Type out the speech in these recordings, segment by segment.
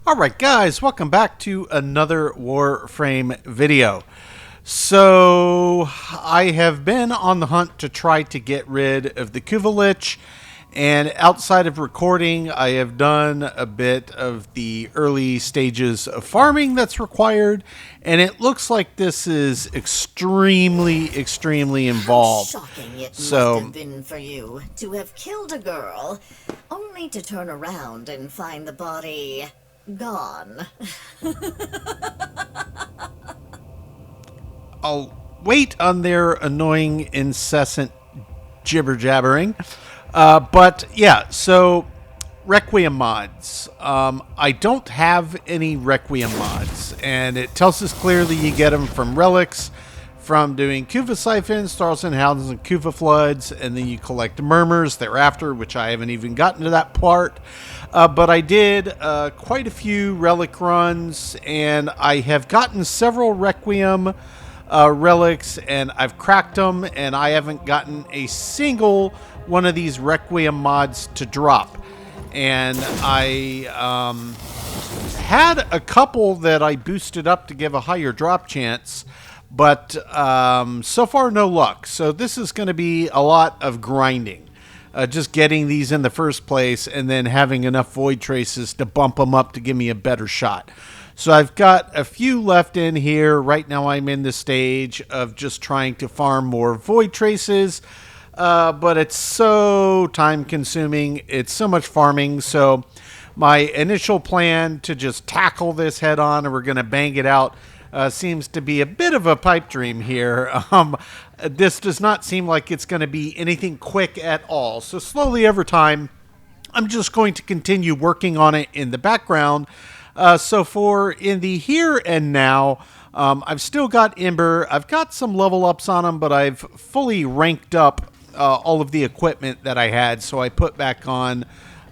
Alright guys, welcome back to another Warframe video. So, I have been on the hunt to try to get rid of the Kuva Lich, and outside of recording, I have done a bit of the early stages of farming that's required, and it looks like this is extremely involved. How shocking it must have been for you to have killed a girl, only to turn around and find the body gone. I'll wait on their annoying, incessant jibber-jabbering. But yeah, so Requiem mods. I don't have any Requiem mods, and it tells us clearly you get them from relics, from doing Kuva siphons, Stars and Hounds, and Kuva floods, and then you collect murmurs thereafter, which I haven't even gotten to that part. But I did quite a few relic runs, and I have gotten several Requiem relics, and I've cracked them, and I haven't gotten a single one of these Requiem mods to drop. And I had a couple that I boosted up to give a higher drop chance, but so far no luck. So this is going to be a lot of grinding. Just getting these in the first place and then having enough void traces to bump them up to give me a better shot. So I've got a few left in here. Right now I'm in the stage of just trying to farm more void traces. But it's so time consuming. It's so much farming. So my initial plan to just tackle this head on and we're going to bang it out seems to be a bit of a pipe dream here. This does not seem like it's going to be anything quick at all. So slowly over time, I'm just going to continue working on it in the background. So for in the here and now, I've still got Ember. I've got some level ups on them, but I've fully ranked up all of the equipment that I had. So I put back on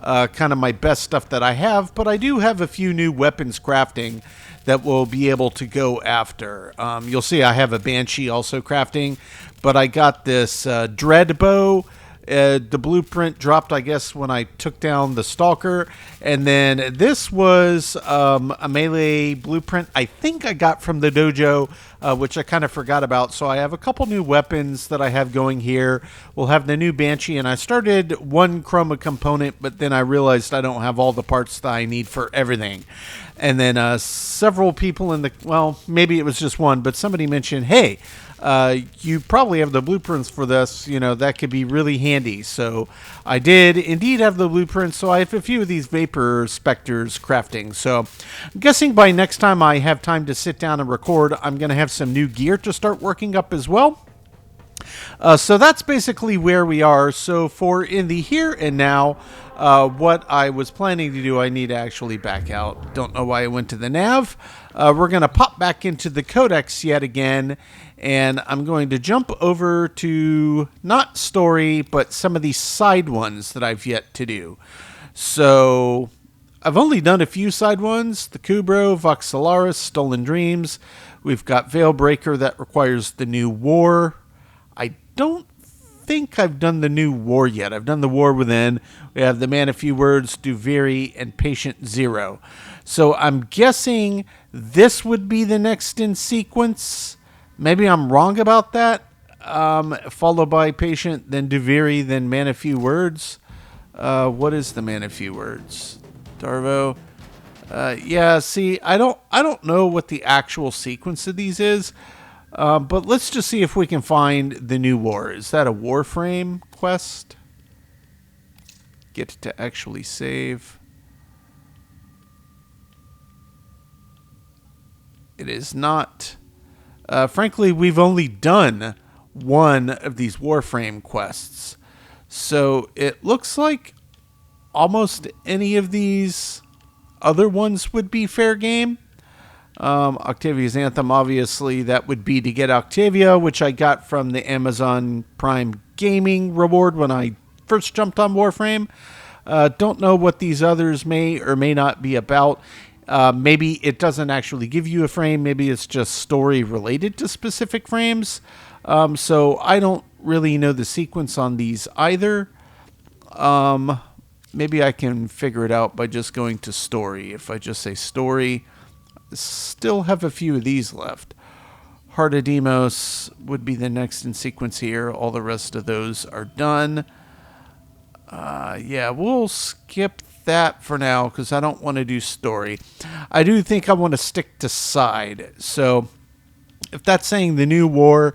kind of my best stuff that I have, but I do have a few new weapons crafting that we'll be able to go after. You'll see I have a Banshee also crafting, but I got this Dread Bow. The blueprint dropped, I guess, when I took down the Stalker. And then this was a melee blueprint I think I got from the dojo, which I kind of forgot about. So I have a couple new weapons that I have going here. We'll have the new Banshee, and I started one chroma component, but then I realized I don't have all the parts that I need for everything. And then several people in the, well, maybe it was just one, but somebody mentioned, hey, you probably have the blueprints for this, you know, that could be really handy. So I did indeed have the blueprints, so I have a few of these Vapor Spectres crafting. So I'm guessing by next time I have time to sit down and record, I'm going to have some new gear to start working up as well. So that's basically where we are. So for in the here and now, what I was planning to do, I need to actually back out. Don't know why I went to the nav. We're going to pop back into the Codex yet again, and I'm going to jump over to not story, but some of these side ones that I've yet to do. So I've only done a few side ones. The Kubro, Voxelaris, Stolen Dreams. We've got Veilbreaker that requires the new war. I don't think I've done the new war yet. I've done the war within. We have the Man of Few Words, Duviri, and Patient Zero. So I'm guessing this would be the next in sequence. Maybe I'm wrong about that. Followed by Patient, then Duviri, then Man of Few Words. What is the Man of Few Words? Darvo. Yeah, see, I don't know what the actual sequence of these is. But let's just see if we can find the new war. Is that a Warframe quest? Get to actually save. It is not. Frankly, we've only done one of these Warframe quests. So it looks like almost any of these other ones would be fair game. Octavia's Anthem, obviously, that would be to get Octavia, which I got from the Amazon Prime Gaming reward when I first jumped on Warframe. Don't know what these others may or may not be about. Maybe it doesn't actually give you a frame. Maybe it's just story related to specific frames. So I don't really know the sequence on these either. maybe I can figure it out by just going to story. If I just say story, I still have a few of these left. Heart of Demos would be the next in sequence here. All the rest of those are done. Yeah, we'll skip that for now because I don't want to do story. I do think I want to stick to side. So if that's saying the new war,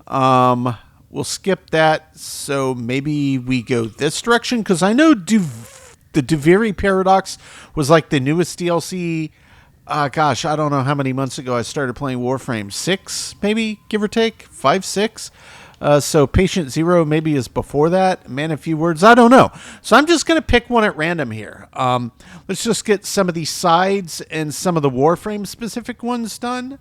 we'll skip that. So maybe we go this direction because I know the Duviri Paradox was like the newest DLC. Gosh, I don't know how many months ago I started playing Warframe. 6, maybe, give or take? 5, 6? So Patient Zero maybe is before that. Man, a few words. I don't know. So I'm just going to pick one at random here. Let's just get some of these sides and some of the Warframe specific ones done.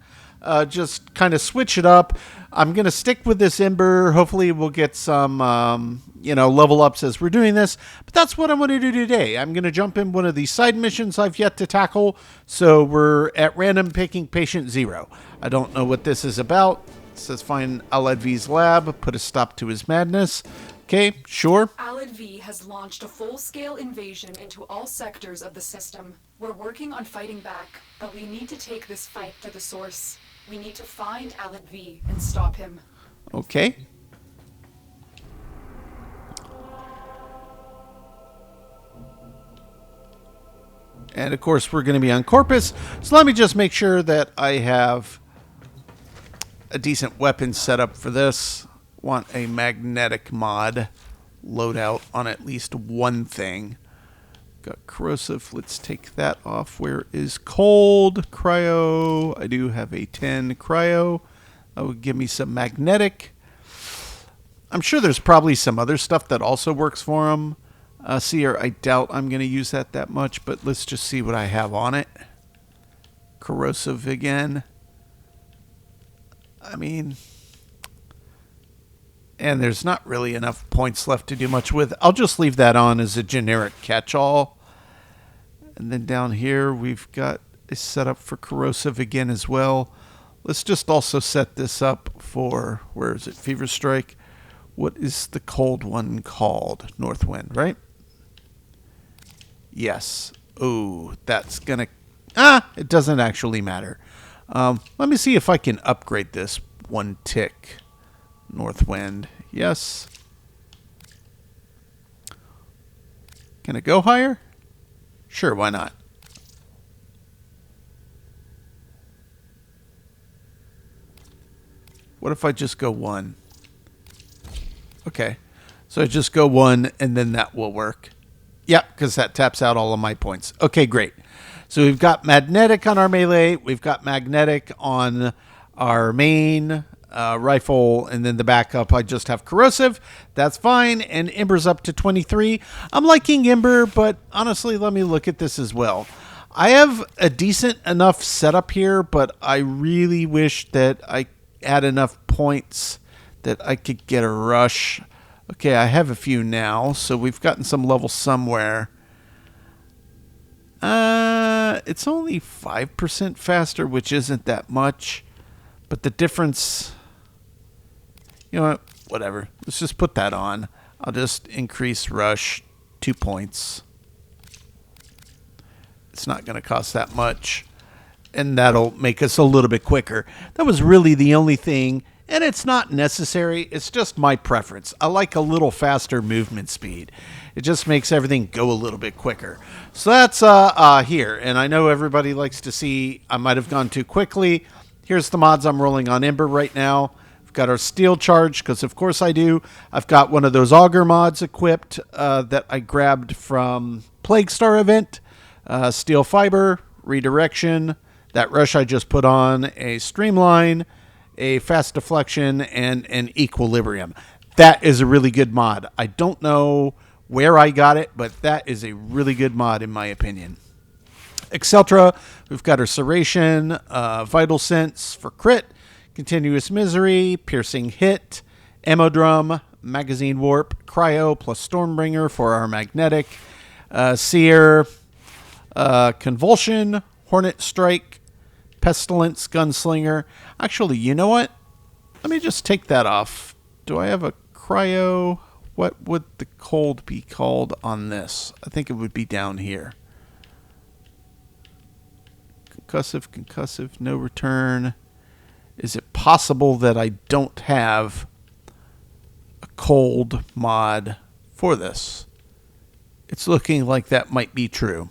Just kind of switch it up. I'm going to stick with this Ember. Hopefully we'll get some, level ups as we're doing this. But that's what I'm going to do today. I'm going to jump in one of these side missions I've yet to tackle. So we're at random picking Patient Zero. I don't know what this is about. It says find Aled V's lab, put a stop to his madness. Okay, sure. Aled V has launched a full-scale invasion into all sectors of the system. We're working on fighting back, but we need to take this fight to the source. We need to find Aled V and stop him. Okay. And of course, we're going to be on Corpus. So let me just make sure that I have a decent weapon set up for this. Want a magnetic mod loadout on at least one thing. Got corrosive. Let's take that off. Where is cold? Cryo. I do have a 10 cryo. That would give me some magnetic. I'm sure there's probably some other stuff that also works for them. Seer, I doubt I'm going to use that much, but let's just see what I have on it. Corrosive again. I mean, and there's not really enough points left to do much with. I'll just leave that on as a generic catch-all. And then down here, we've got a setup for corrosive again as well. Let's just also set this up for, where is it, Fever Strike? What is the cold one called? Northwind, right? Yes. Oh, that's going to... it doesn't actually matter. Let me see if I can upgrade this one tick. Northwind. Yes. Can it go higher? Sure, why not? What if I just go 1? Okay. So I just go 1 and then that will work. Yep, because that taps out all of my points. Okay, great. So we've got magnetic on our melee. We've got magnetic on our main rifle. And then the backup, I just have corrosive. That's fine. And Ember's up to 23. I'm liking Ember, but honestly, let me look at this as well. I have a decent enough setup here, but I really wish that I had enough points that I could get a rush. Okay, I have a few now, so we've gotten some levels somewhere. It's only 5% faster, which isn't that much. But the difference... You know what? Whatever. Let's just put that on. I'll just increase rush 2 points. It's not going to cost that much. And that'll make us a little bit quicker. That was really the only thing. And it's not necessary. It's just my preference. I like a little faster movement speed. It just makes everything go a little bit quicker. So that's here. And I know everybody likes to see I might have gone too quickly. Here's the mods I'm rolling on Ember right now. We've got our steel charge, because of course I do. I've got one of those auger mods equipped that I grabbed from Plague Star event. Steel fiber, redirection. That rush I just put on, a streamline, a fast deflection, and an equilibrium. That is a really good mod. I don't know where I got it, but that is a really good mod in my opinion. Etc. We've got our Serration, Vital Sense for crit, Continuous Misery, Piercing Hit, Ammo Drum, Magazine Warp, Cryo plus Stormbringer for our magnetic, Seer, Convulsion, Hornet Strike, Pestilence, Gunslinger. Actually, you know what? Let me just take that off. Do I have a cryo? What would the cold be called on this? I think it would be down here. Concussive, concussive, no return. Is it possible that I don't have a cold mod for this? It's looking like that might be true.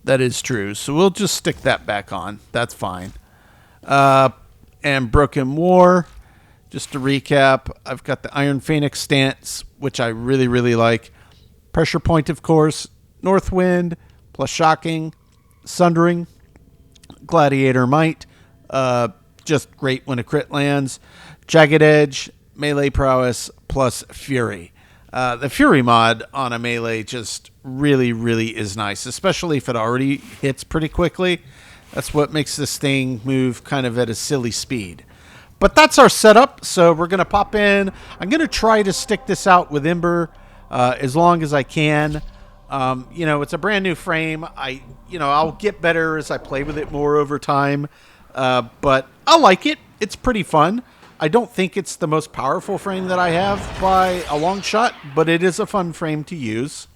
That is true. So we'll just stick that back on. That's fine. And Broken War. Just to recap, I've got the Iron Phoenix stance, which I really, really like. Pressure point, of course. North Wind, plus Shocking, Sundering, Gladiator Might. Just great when a crit lands. Jagged Edge, Melee Prowess, plus Fury. The Fury mod on a melee just really, really is nice, especially if it already hits pretty quickly. That's what makes this thing move kind of at a silly speed. But that's our setup, so we're going to pop in. I'm going to try to stick this out with Ember as long as I can. It's a brand new frame. I'll get better as I play with it more over time. But I like it. It's pretty fun. I don't think it's the most powerful frame that I have by a long shot, but it is a fun frame to use.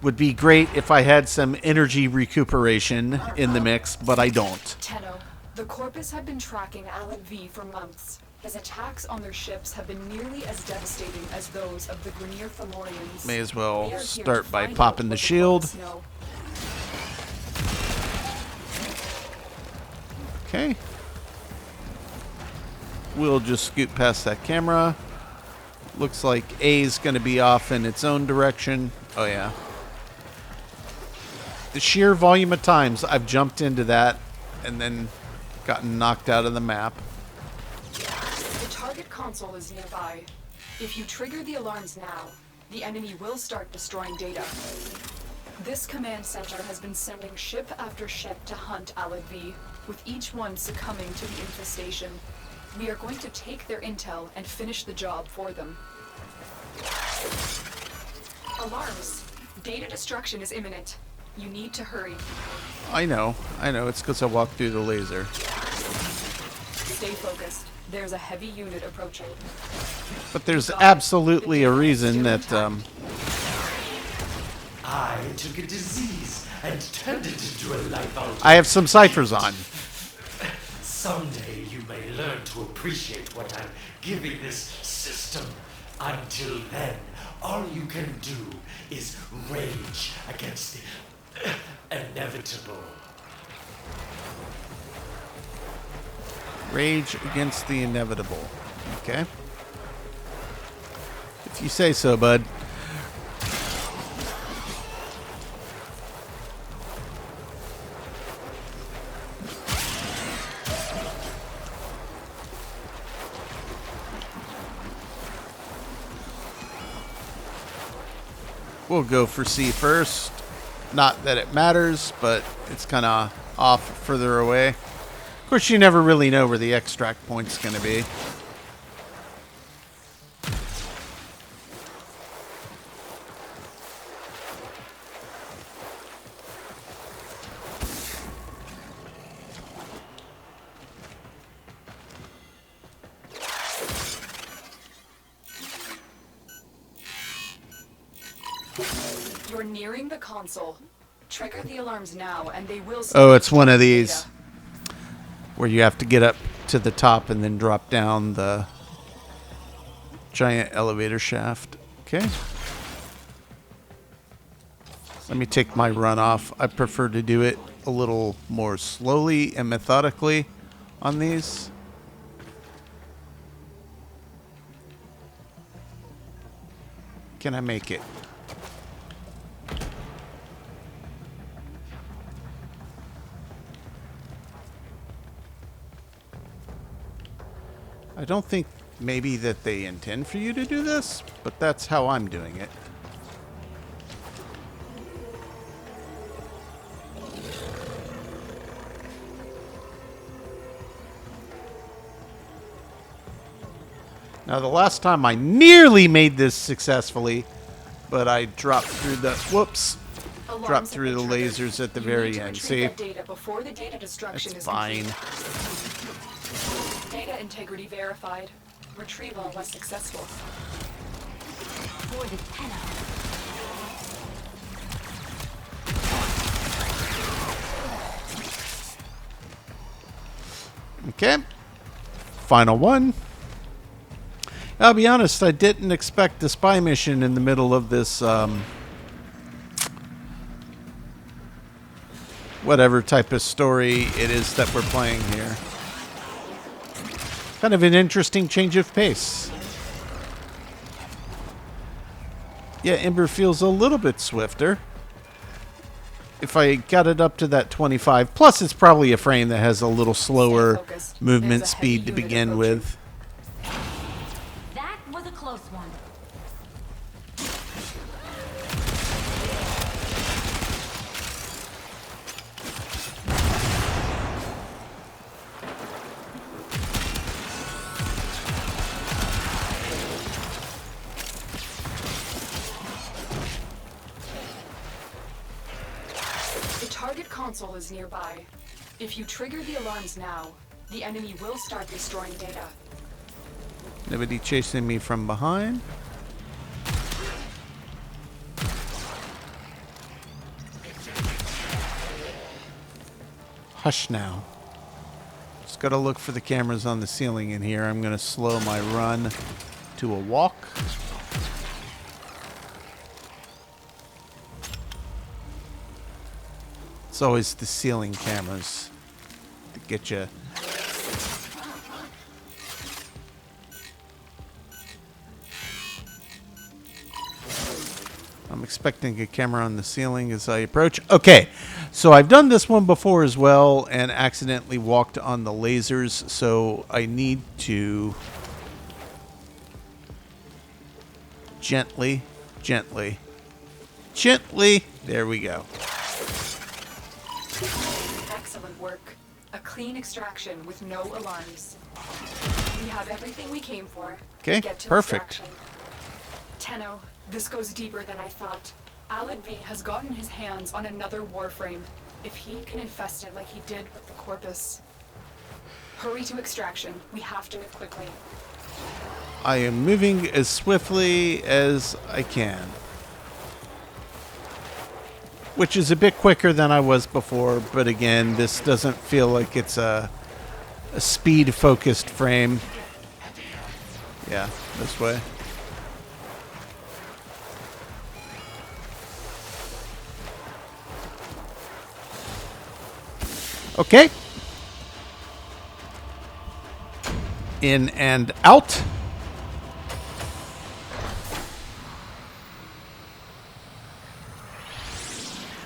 Would be great if I had some energy recuperation in the mix, but I don't. Tenno, the Corpus have been tracking Alan V for months. His attacks on their ships have been nearly as devastating as those of the Grineer Fomorians. May as well start by popping the shield. Okay. We'll just scoot past that camera. Looks like A is going to be off in its own direction. Oh, yeah. The sheer volume of times I've jumped into that and then gotten knocked out of the map. The target console is nearby. If you trigger the alarms now, the enemy will start destroying data. This command center has been sending ship after ship to hunt Alan V, with each one succumbing to the infestation. We are going to take their intel and finish the job for them. Alarms. Data destruction is imminent. You need to hurry. I know. It's because I walked through the laser. Stay focused. There's a heavy unit approaching. But there's absolutely a reason that... I took a disease and turned it into a life out. I have some ciphers on. Someday you may learn to appreciate what I'm giving this system. Until then, all you can do is rage against the inevitable. Rage against the inevitable. Okay. If you say so, bud. We'll go for C first. Not that it matters, but it's kind of off further away. Of course, you never really know where the extract point's going to be. You're nearing the console. Trigger the alarms now, and they will... Oh, it's one of these. Where you have to get up to the top and then drop down the giant elevator shaft. Okay. Let me take my run off. I prefer to do it a little more slowly and methodically on these. Can I make it? I don't think maybe that they intend for you to do this, but that's how I'm doing it. Now, the last time I nearly made this successfully, but I dropped through the... Whoops. Dropped through the lasers at the very end. See? Before the data destruction That's is fine. complete. Data integrity verified. Retrieval was successful. For the tenor. Okay. Final one. I'll be honest, I didn't expect a spy mission in the middle of this, whatever type of story it is that we're playing here. Kind of an interesting change of pace. Yeah, Ember feels a little bit swifter. If I got it up to that 25, plus it's probably a frame that has a little slower movement speed to begin with. That was a close one. The target console is nearby. If you trigger the alarms now, the enemy will start destroying data. Nobody chasing me from behind. Hush now. Just gotta look for the cameras on the ceiling in here. I'm gonna slow my run to a walk. It's always the ceiling cameras that get you. I'm expecting a camera on the ceiling as I approach. Okay, so I've done this one before as well and accidentally walked on the lasers, so I need to gently, there we go. Excellent work. A clean extraction with no alarms. We have everything we came for. Okay, Get to perfect. extraction. Tenno, this goes deeper than I thought. Alad V has gotten his hands on another Warframe. If he can infest it like he did with the Corpus. Hurry to extraction. We have to move quickly. I am moving as swiftly as I can. Which is a bit quicker than I was before, but again, this doesn't feel like it's a speed-focused frame. Yeah, this way. Okay. In and out.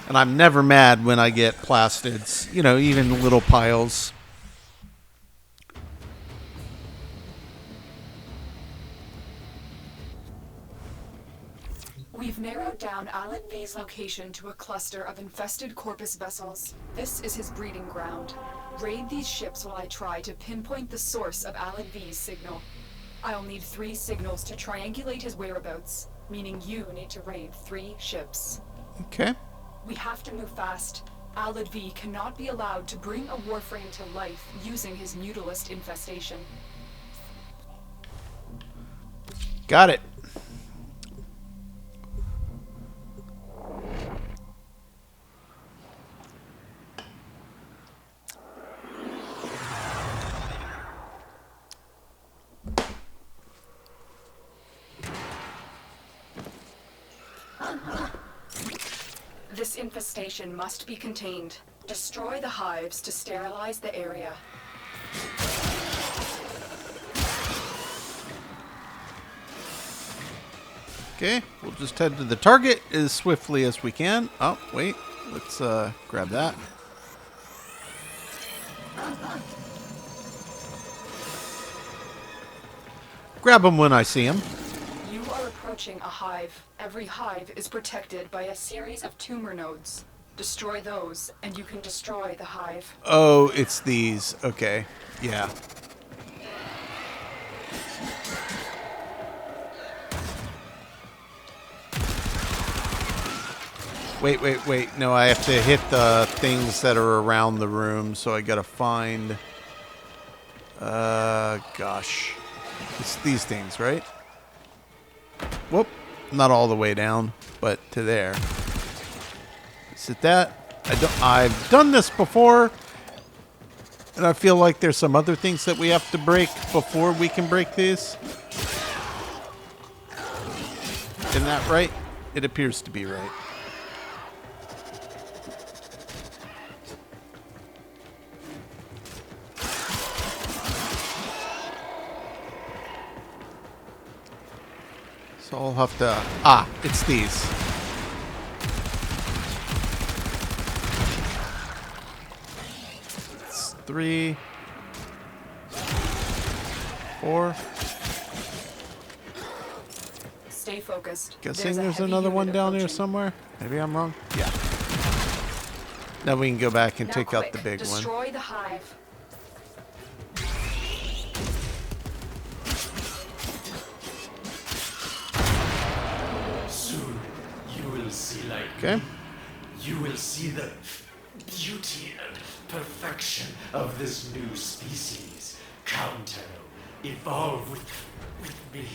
And I'm never mad when I get plastids, you know, even little piles. We've narrowed down Alad V's location to a cluster of infested Corpus vessels. This is his breeding ground. Raid these ships while I try to pinpoint the source of Alad V's signal. I'll need 3 signals to triangulate his whereabouts, meaning you need to raid 3 ships. Okay. We have to move fast. Alad V cannot be allowed to bring a Warframe to life using his mutalist infestation. Got it. This infestation must be contained. Destroy the hives to sterilize the area. Okay, we'll just head to the target as swiftly as we can. Oh, wait. Let's grab that. Grab them when I see them. You are approaching a hive. Every hive is protected by a series of tumor nodes. Destroy those, and you can destroy the hive. Oh, it's these. Okay. Yeah. Wait. No, I have to hit the things that are around the room, so I gotta find... gosh. It's these things, right? Whoop. Not all the way down, but to there. Is it that? I've done this before, and I feel like there's some other things that we have to break before we can break these. Isn't that right? It appears to be right. So I'll have to... Ah, it's these. It's 3, 4. Stay focused. Guessing a there's heavy another unit one down here approaching. somewhere. Maybe I'm wrong. Yeah. Now we can go back and Now take out quick, the big one. destroy the hive. Soon you will see like Okay. me. You will see the beauty and perfection of this new species. Come, Tenno, evolve with me.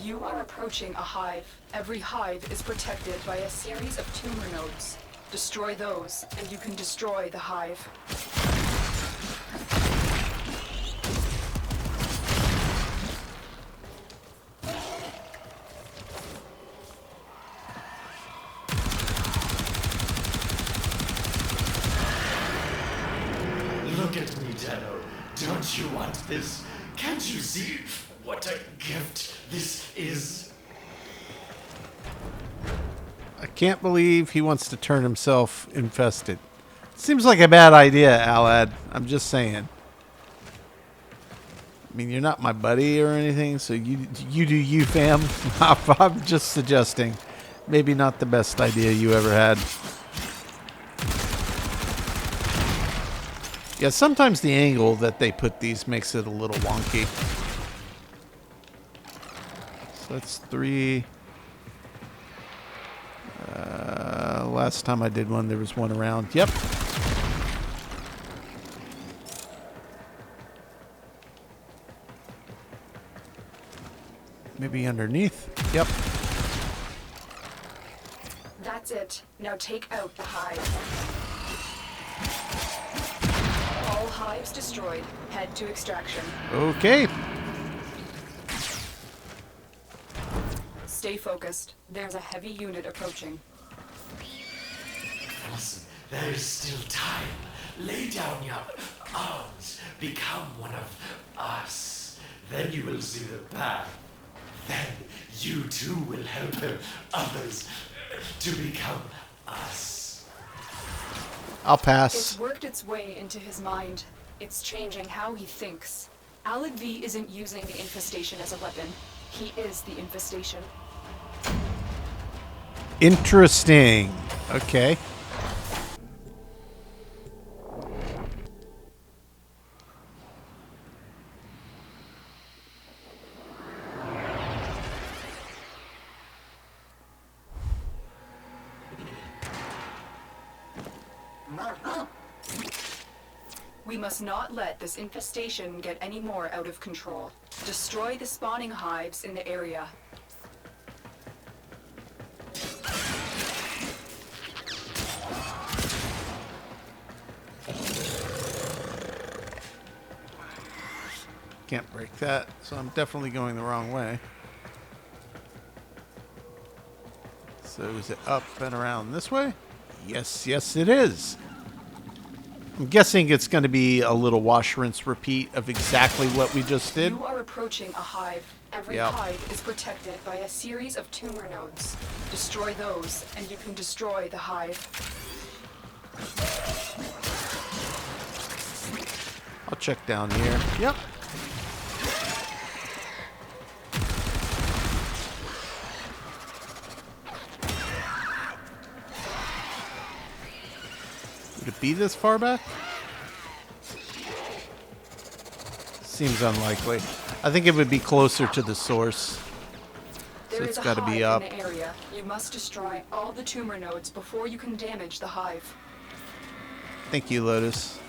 You are approaching a hive. Every hive is protected by a series of tumor nodes. Destroy those, and you can destroy the hive. Look at me, Tenno. Don't you want this? Can't you see what a gift this is? I can't believe he wants to turn himself infested. Seems like a bad idea, Alad. I'm just saying. I mean, you're not my buddy or anything, so you do you, fam. I'm just suggesting. Maybe not the best idea you ever had. Yeah, sometimes the angle that they put these makes it a little wonky. So that's 3. Last time I did one, there was one around. Yep. Maybe underneath. Yep. That's it. Now take out the hive. All hives destroyed. Head to extraction. Okay. Stay focused. There's a heavy unit approaching. Listen, there is still time. Lay down your arms. Become one of us. Then you will see the path. Then you too will help others to become us. I'll pass. It's worked its way into his mind. It's changing how he thinks. Alad V isn't using the infestation as a weapon. He is the infestation. Interesting. Okay. We must not let this infestation get any more out of control. Destroy the spawning hives in the area. Can't break that, so I'm definitely going the wrong way. So is it up and around this way? Yes, yes it is. I'm guessing it's going to be a little wash, rinse, repeat of exactly what we just did. You are approaching a hive. Every Yep. hive is protected by a series of tumor nodes. Destroy those, and you can destroy the hive. I'll check down here. Yep. Would it be this far back? Seems unlikely. I think it would be closer to the source. There it's is a got to hive be up. in the area. You must destroy all the tumor nodes before you can damage the hive. Thank you, Lotus.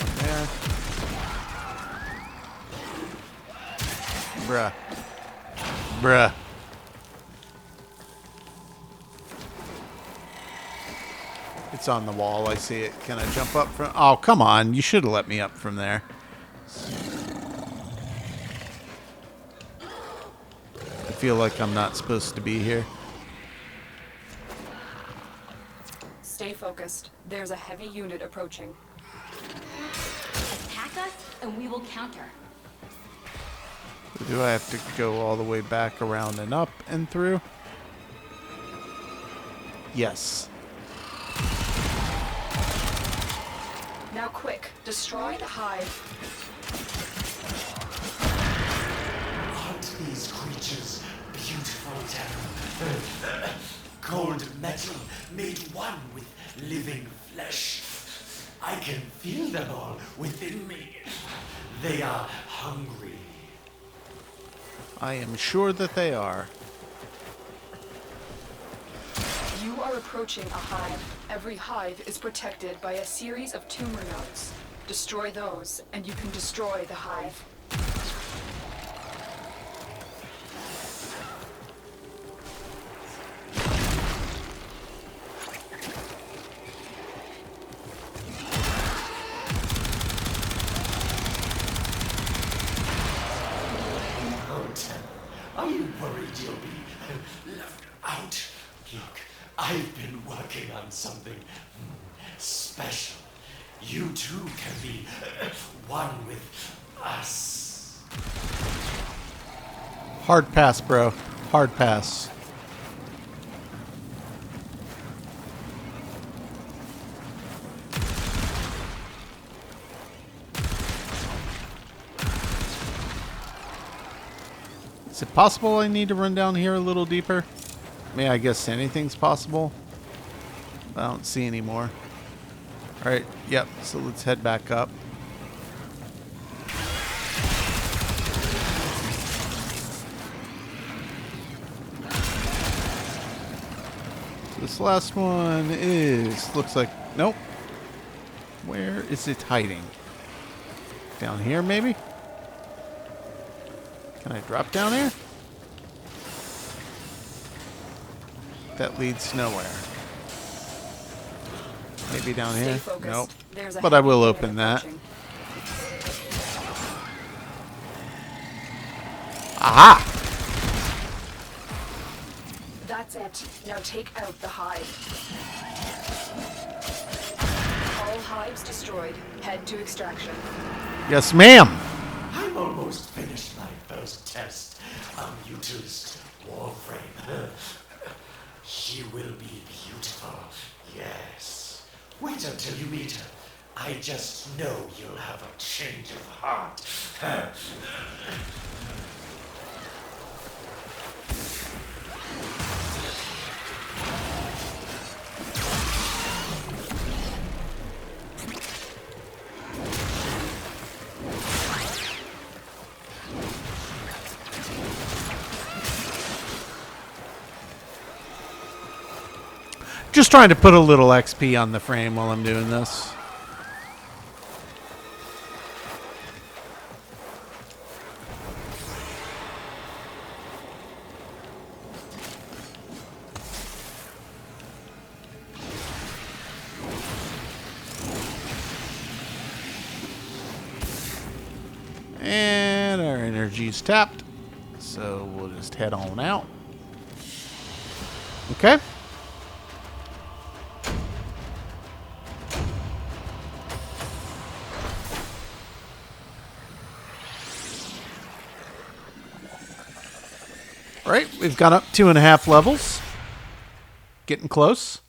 There. Bruh. Bruh. It's on the wall. I see it. Can I jump up from... Oh, come on. You should have let me up from there. I feel like I'm not supposed to be here. Stay focused. There's a heavy unit approaching. Attack us, and we will counter. Do I have to go all the way back around and up and through? Yes. Now quick, destroy the hive. Aren't these creatures beautiful, Terra? Cold metal made one with living flesh. I can feel them all within me. They are hungry. I am sure that they are. You are approaching a hive. Every hive is protected by a series of tumor nodes. Destroy those, and you can destroy the hive. Are you worried you'll be left out? Look, I've been working on something special. You too can be one with us. Hard pass, bro. Hard pass. Is it possible I need to run down here a little deeper? I mean, I guess anything's possible. I don't see any more. Alright, yep, so let's head back up. This last one is... looks like... nope. Where is it hiding? Down here, maybe? Can I drop down there? That leads nowhere. Maybe down Stay here? focused. Nope. There's a But I will heavy open unit that. approaching. Aha! That's it. Now take out the hive. All hives destroyed. Head to extraction. Yes, ma'am! I'm almost finished my first test on Utu's Warframe. She will be beautiful, yes. Wait until you meet her. I just know you'll have a change of heart. Just trying to put a little XP on the frame while I'm doing this. And our energy's tapped. So we'll just head on out. Okay. All right, we've gone up 2.5 levels. Getting close.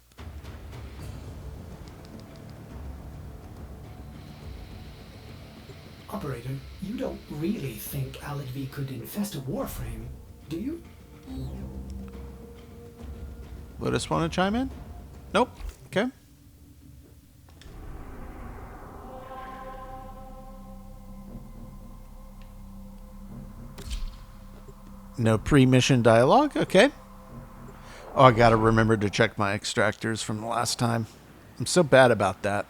Operator, you don't really think Alan could infest a Warframe, do you? Lotus want to chime in? Nope. Okay. No pre-mission dialogue? Okay. Oh, I gotta remember to check my extractors from the last time. I'm so bad about that.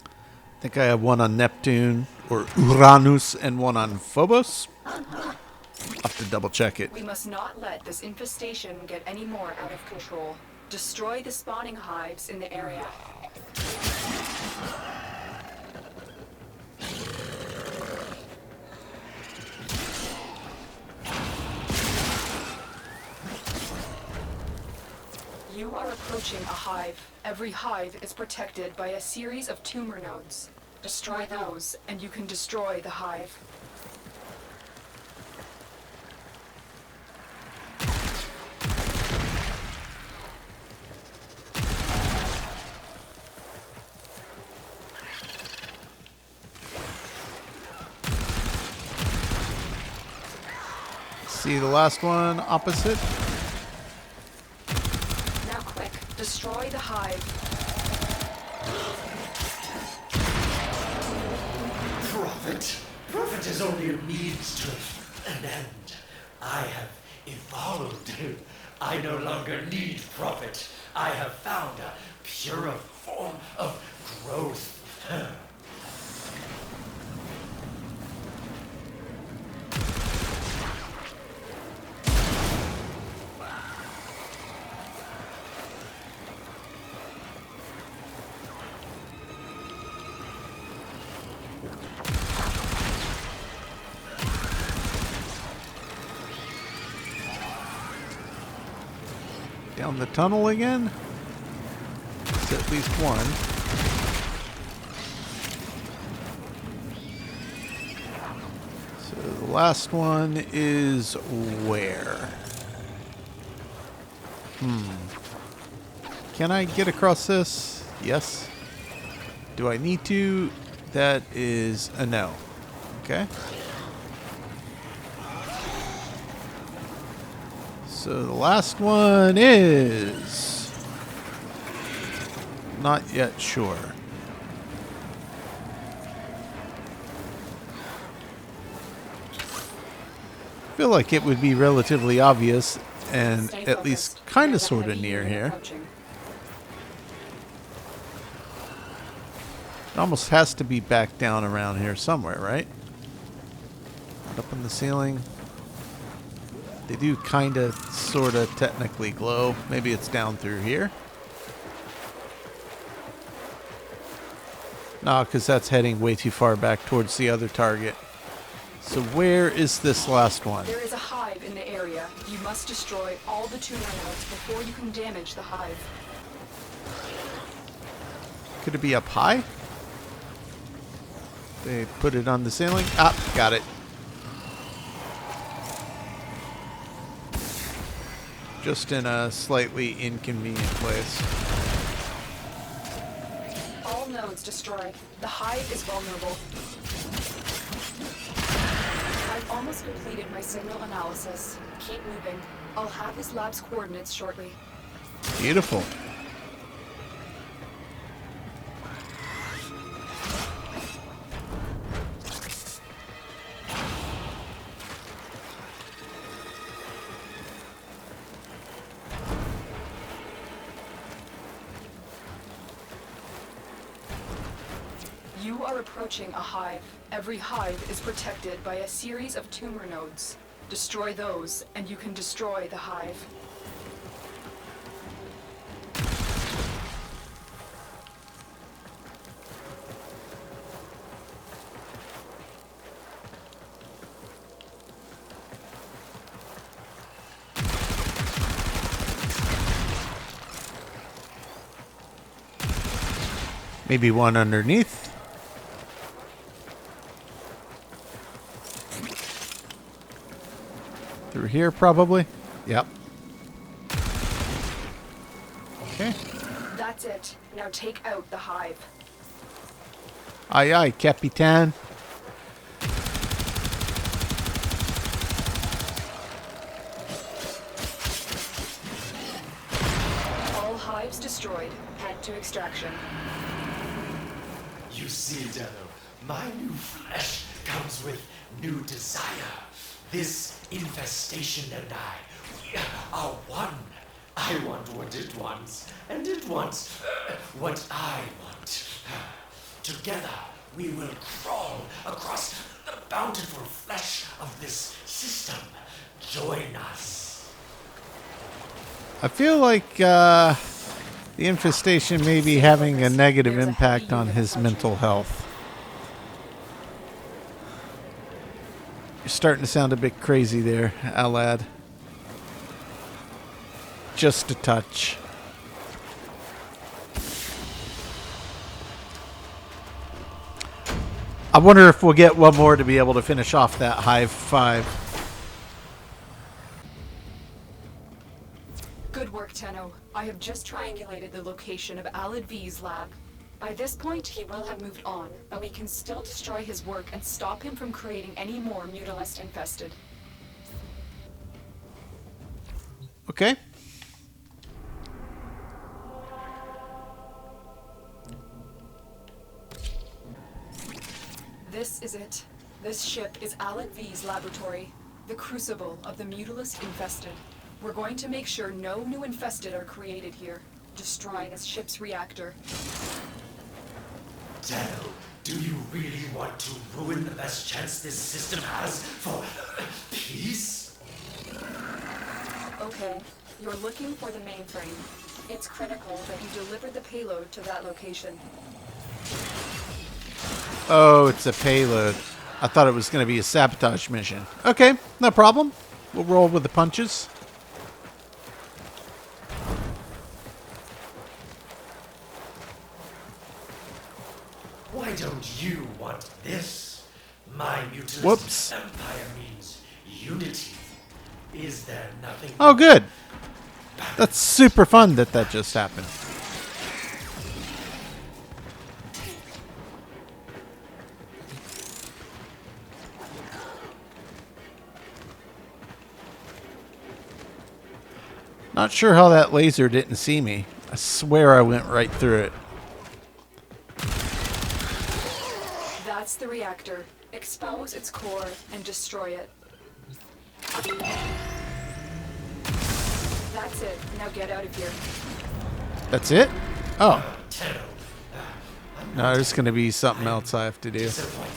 I think I have one on Neptune or Uranus and one on Phobos. I'll have to double check it. We must not let this infestation get any more out of control. Destroy the spawning hives in the area. You are approaching a hive. Every hive is protected by a series of tumor nodes. Destroy those, and you can destroy the hive. See the last one opposite? Now quick, destroy the hive. Prophet is only a means to an end. I have evolved. I no longer need Prophet. I have found a purer form of growth. Down the tunnel again? It's at least one. So the last one is where? Can I get across this? Yes. Do I need to? That is a no. Okay. So the last one is not yet sure. I feel like it would be relatively obvious and Stay at least focused. kind of There's a sort of heavy near unit here. approaching. It almost has to be back down around here somewhere, right? Up in the ceiling. They do kind of, sort of, technically glow. Maybe it's down through here. No, because that's heading way too far back towards the other target. So where is this last one? There is a hive in the area. You must destroy all the tumor nodes before you can damage the hive. Could it be up high? They put it on the ceiling. Ah, got it. Just in a slightly inconvenient place. All nodes destroyed. The hive is vulnerable. I've almost completed my signal analysis. Keep moving. I'll have his lab's coordinates shortly. Beautiful. You are approaching a hive. Every hive is protected by a series of tumor nodes. Destroy those, and you can destroy the hive. Maybe one underneath. Through here, probably. Yep. Okay. That's it. Now take out the hive. Aye, aye, Capitan. All hives destroyed. Head to extraction. You see, Deno, my new flesh comes with new desire. This infestation and I, we are one. I want what it wants, and it wants what I want. Together, we will crawl across the bountiful flesh of this system. Join us. I feel like the infestation may be having a negative impact on his mental health. You're starting to sound a bit crazy there, Alad. Just a touch. I wonder if we'll get one more to be able to finish off that Hive 5. Good work, Tenno. I have just triangulated the location of Alad V's lab. By this point, he will have moved on, but we can still destroy his work and stop him from creating any more Mutalisk infested. Okay. This is it. This ship is Alad V's laboratory, the crucible of the Mutalisk infested. We're going to make sure no new infested are created here, destroying this ship's reactor. Deno, do you really want to ruin the best chance this system has for peace? Okay, you're looking for the mainframe. It's critical that you deliver the payload to that location. Oh, it's a payload. I thought it was going to be a sabotage mission. Okay, no problem. We'll roll with the punches. Why don't you want this? My Mutalisk Whoops. empire means unity. Is there nothing? Oh, good. That's super fun that that just happened. Not sure how that laser didn't see me. I swear I went right through it. That's the reactor. Expose its core and destroy it. That's it. Now get out of here. That's it? Oh. Tenno, No, there's going to be something else I have to do. disappointed.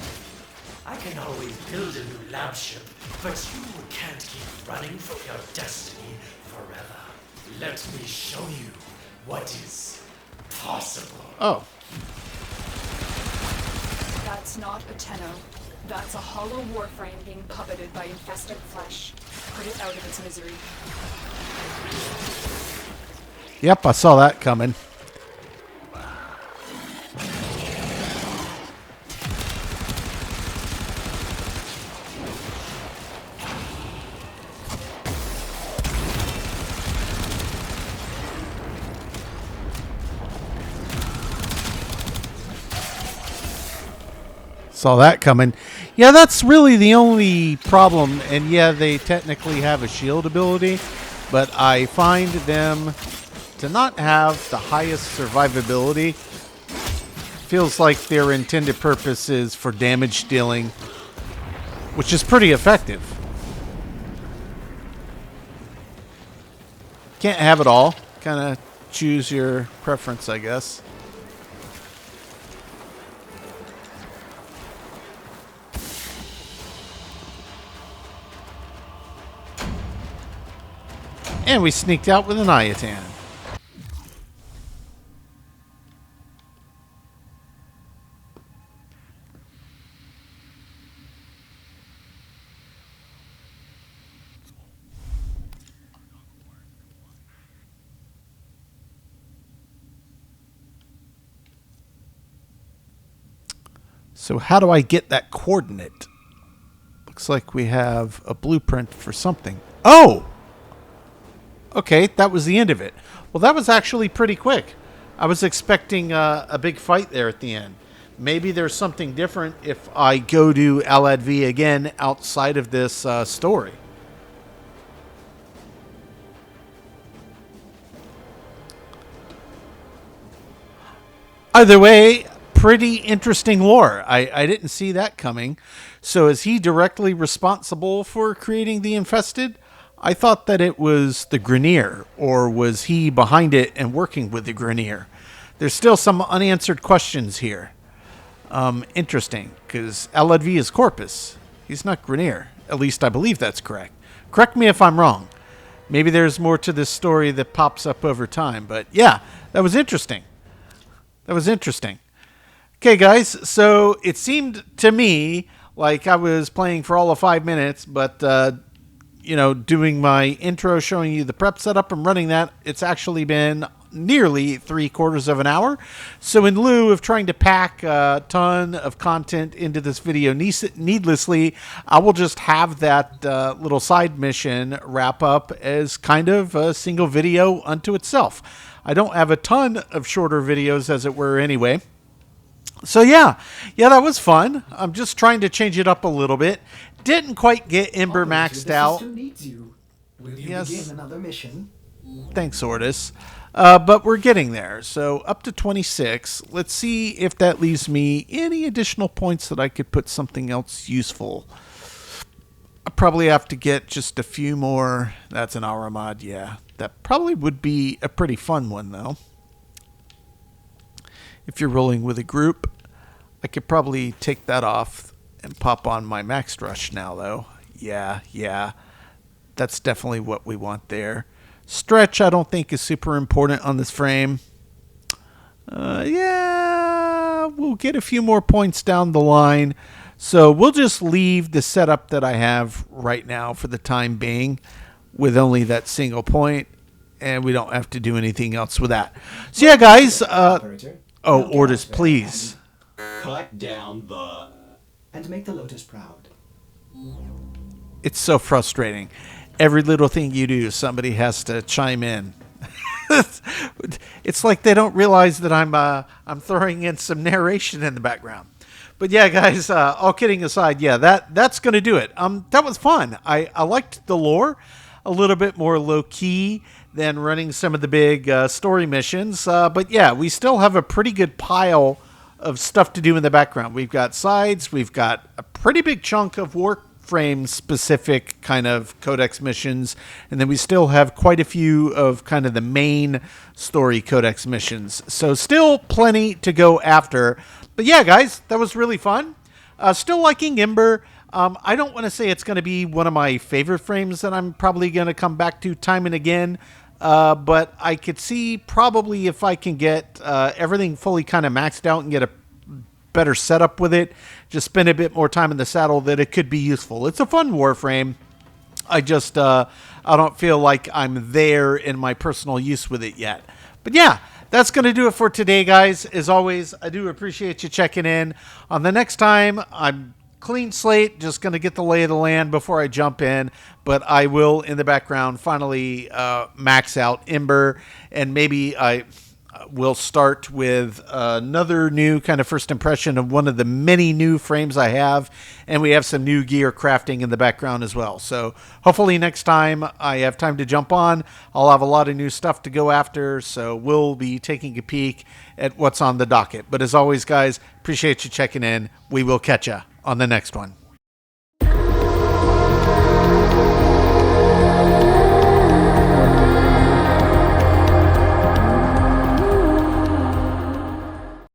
I can always build a new lab ship, but you can't keep running from your destiny forever. Let me show you what is possible. Oh. That's not a Tenno. That's a hollow Warframe being puppeted by infested flesh. Put it out of its misery. Yep, I saw that coming. Saw that coming. Yeah, that's really the only problem. And yeah, they technically have a shield ability, but I find them to not have the highest survivability. Feels like their intended purpose is for damage dealing, which is pretty effective. Can't have it all. Kind of choose your preference, I guess. And we sneaked out with an Ayatan. So how do I get that coordinate? Looks like we have a blueprint for something. Oh! Okay, that was the end of it. Well, that was actually pretty quick. I was expecting a big fight there at the end. Maybe there's something different if I go to Alad V again outside of this story. Either way, pretty interesting lore. I didn't see that coming. So is he directly responsible for creating the Infested? I thought that it was the Grenier, or was he behind it and working with the Grenier? There's still some unanswered questions here. Interesting, because Aladvi is Corpus. He's not Grenier. At least I believe that's correct. Correct me if I'm wrong. Maybe there's more to this story that pops up over time. But yeah, that was interesting. That was interesting. Okay, guys, so it seemed to me like I was playing for all of 5 minutes, but, doing my intro, showing you the prep setup and running that, it's actually been nearly 3/4 of an hour. So in lieu of trying to pack a ton of content into this video needlessly, I will just have that little side mission wrap up as kind of a single video unto itself. I don't have a ton of shorter videos, as it were, anyway. So yeah, that was fun. I'm just trying to change it up a little bit. Didn't quite get Ember maxed out. Needs you. Will you Yes. begin another mission? Thanks, Ordis. But we're getting there. So up to 26. Let's see if that leaves me any additional points that I could put something else useful. I probably have to get just a few more. That's an Aramad, yeah. That probably would be a pretty fun one, though. If you're rolling with a group, I could probably take that off and pop on my Max Rush now, though. Yeah. That's definitely what we want there. Stretch, I don't think is super important on this frame. We'll get a few more points down the line. So we'll just leave the setup that I have right now for the time being with only that single point. And we don't have to do anything else with that. So yeah, guys. Ordis, please. Cut down the... And make the Lotus proud. It's so frustrating. Every little thing you do, somebody has to chime in. It's like they don't realize that I'm throwing in some narration in the background. But yeah, guys, all kidding aside, yeah, that's going to do it. That was fun. I liked the lore. A little bit more low-key than running some of the big story missions. But yeah, we still have a pretty good pile of stuff to do in the background. We've got sides. We've got a pretty big chunk of Warframe specific kind of codex missions. And then we still have quite a few of kind of the main story codex missions. So still plenty to go after. But yeah, guys, that was really fun. Still liking Ember. I don't want to say it's going to be one of my favorite frames that I'm probably going to come back to time and again. But I could see probably if I can get everything fully kind of maxed out and get a better setup with it, just spend a bit more time in the saddle, that it could be useful. It's a fun Warframe. I just I don't feel like I'm there in my personal use with it yet. But yeah, that's going to do it for today, guys. As always, I do appreciate you checking in. On the next time, I'm clean slate, just going to get the lay of the land before I jump in, but I will in the background finally max out Ember, and maybe I will start with another new kind of first impression of one of the many new frames I have, and we have some new gear crafting in the background as well. So hopefully next time I have time to jump on, I'll have a lot of new stuff to go after, so we'll be taking a peek at what's on the docket. But as always, guys, appreciate you checking in. We will catch ya on the next one.